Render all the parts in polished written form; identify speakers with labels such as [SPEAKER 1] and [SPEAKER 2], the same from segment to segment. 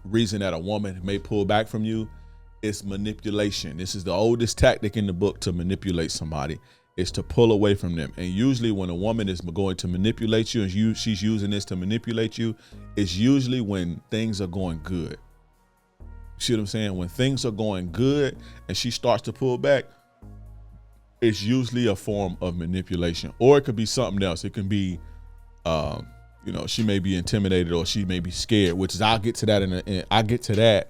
[SPEAKER 1] reason that a woman may pull back from you is manipulation. This is the oldest tactic in the book to manipulate somebody, is to pull away from them. And usually when a woman is going to manipulate you and she's using this to manipulate you, it's usually when things are going good. You see what I'm saying? When things are going good and she starts to pull back, it's usually a form of manipulation. Or it could be something else. It can be, she may be intimidated or she may be scared, which is, I'll get to that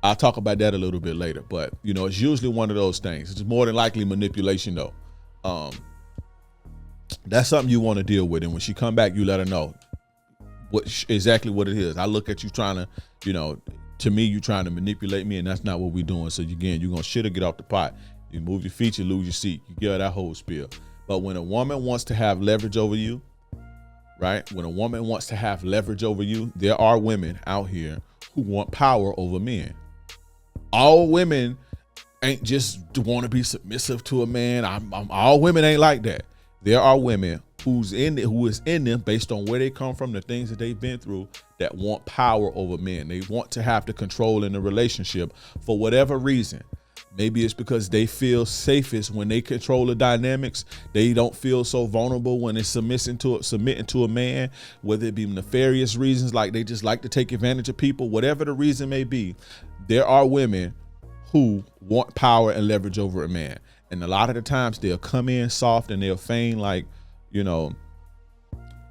[SPEAKER 1] I'll talk about that a little bit later, but it's usually one of those things. It's more than likely manipulation though. That's something you want to deal with. And when she come back, you let her know exactly what it is. I look at you trying to, to me, you trying to manipulate me, and that's not what we're doing. So again, you're going to shit or get off the pot. You move your feet, you lose your seat. You get that whole spiel. But when a woman wants to have leverage over you, right? When a woman wants to have leverage over you, there are women out here who want power over men. All women ain't just want to be submissive to a man. All women ain't like that. There are women who is in them based on where they come from, the things that they've been through, that want power over men. They want to have the control in the relationship for whatever reason. Maybe it's because they feel safest when they control the dynamics. They don't feel so vulnerable when they're submitting to a man, whether it be nefarious reasons, like they just like to take advantage of people, whatever the reason may be. There are women who want power and leverage over a man. And a lot of the times they'll come in soft and they'll feign like,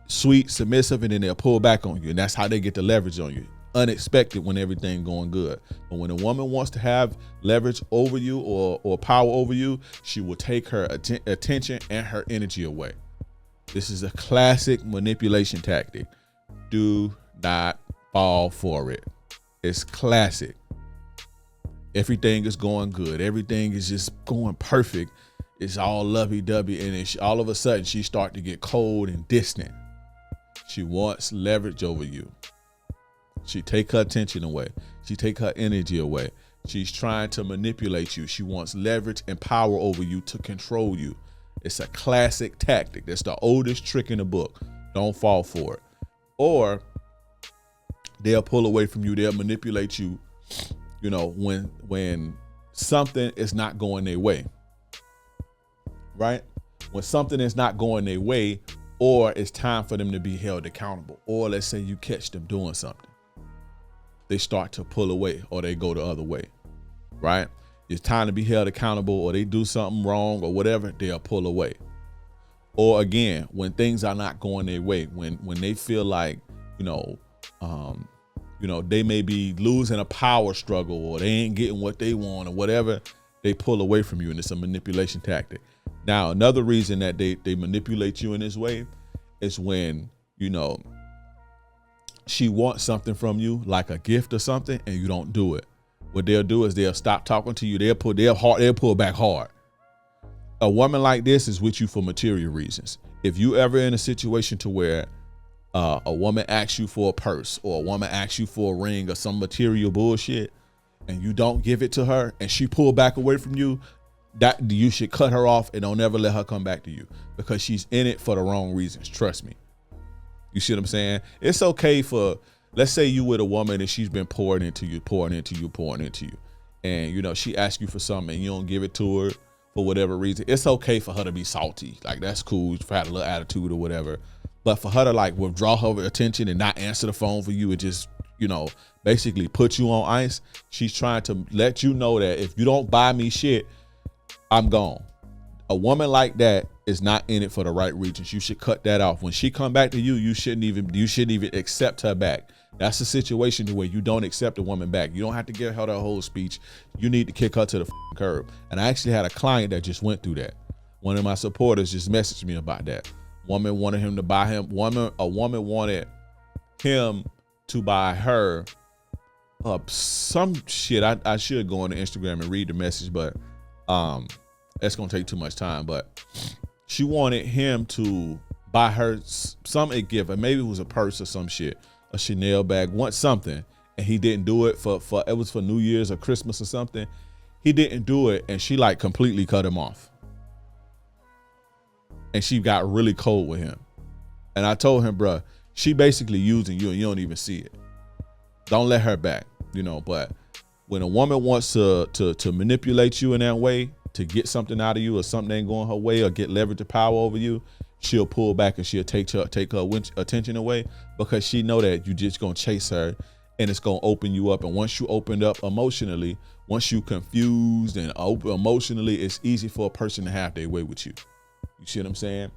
[SPEAKER 1] sweet, submissive, and then they'll pull back on you. And that's how they get the leverage on you. Unexpected when everything going good. But when a woman wants to have leverage over you or power over you, she will take her attention and her energy away. This is a classic manipulation tactic. Do not fall for it. It's classic. Everything is going good. Everything is just going perfect. It's all lovey-dovey, and then all of a sudden she start to get cold and distant. She wants leverage over you. She take her attention away. She take her energy away. She's trying to manipulate you. She wants leverage and power over you to control you. It's a classic tactic. That's the oldest trick in the book. Don't fall for it. Or they'll pull away from you. They'll manipulate you, when something is not going their way, right? When something is not going their way, or it's time for them to be held accountable, or let's say you catch them doing something, they start to pull away or they go the other way, right? It's time to be held accountable, or they do something wrong or whatever, they'll pull away. Or again, when things are not going their way, when they feel like, they may be losing a power struggle, or they ain't getting what they want or whatever, they pull away from you, and it's a manipulation tactic. Now, another reason that they manipulate you in this way is when, she wants something from you, like a gift or something, and you don't do it. What they'll do is they'll stop talking to you. They'll pull back hard. A woman like this is with you for material reasons. If you ever in a situation to where a woman asks you for a purse, or a woman asks you for a ring or some material bullshit, and you don't give it to her and she pull back away from you, that you should cut her off and don't ever let her come back to you, because she's in it for the wrong reasons. Trust me. You see what I'm saying? It's okay for, let's say you with a woman and she's been pouring into you. And, she asks you for something and you don't give it to her for whatever reason. It's okay for her to be salty. Like, that's cool. For her to have a little attitude or whatever. But for her to withdraw her attention and not answer the phone for you, and just, basically put you on ice, she's trying to let you know that if you don't buy me shit, I'm gone. A woman like that is not in it for the right reasons. You should cut that off. When she come back to you, you shouldn't even accept her back. That's a situation where you don't accept a woman back. You don't have to give her the whole speech. You need to kick her to the curb. And I actually had a client that just went through that. One of my supporters just messaged me about that. Woman wanted him to buy him. A woman wanted him to buy her some shit. I should go on to Instagram and read the message, but that's gonna take too much time. But she wanted him to buy her a gift, and maybe it was a purse or some shit, a Chanel bag, want something, and he didn't do it for it was for New Year's or Christmas or something. He didn't do it, and she completely cut him off. And she got really cold with him. And I told him, bruh, she basically using you and you don't even see it. Don't let her back, but when a woman wants to manipulate you in that way to get something out of you, or something ain't going her way, or get leverage or power over you, she'll pull back and she'll take her attention away, because she know that you just gonna chase her, and it's gonna open you up. And once you opened up emotionally, once you confused and open emotionally, it's easy for a person to have their way with you. You see what I'm saying?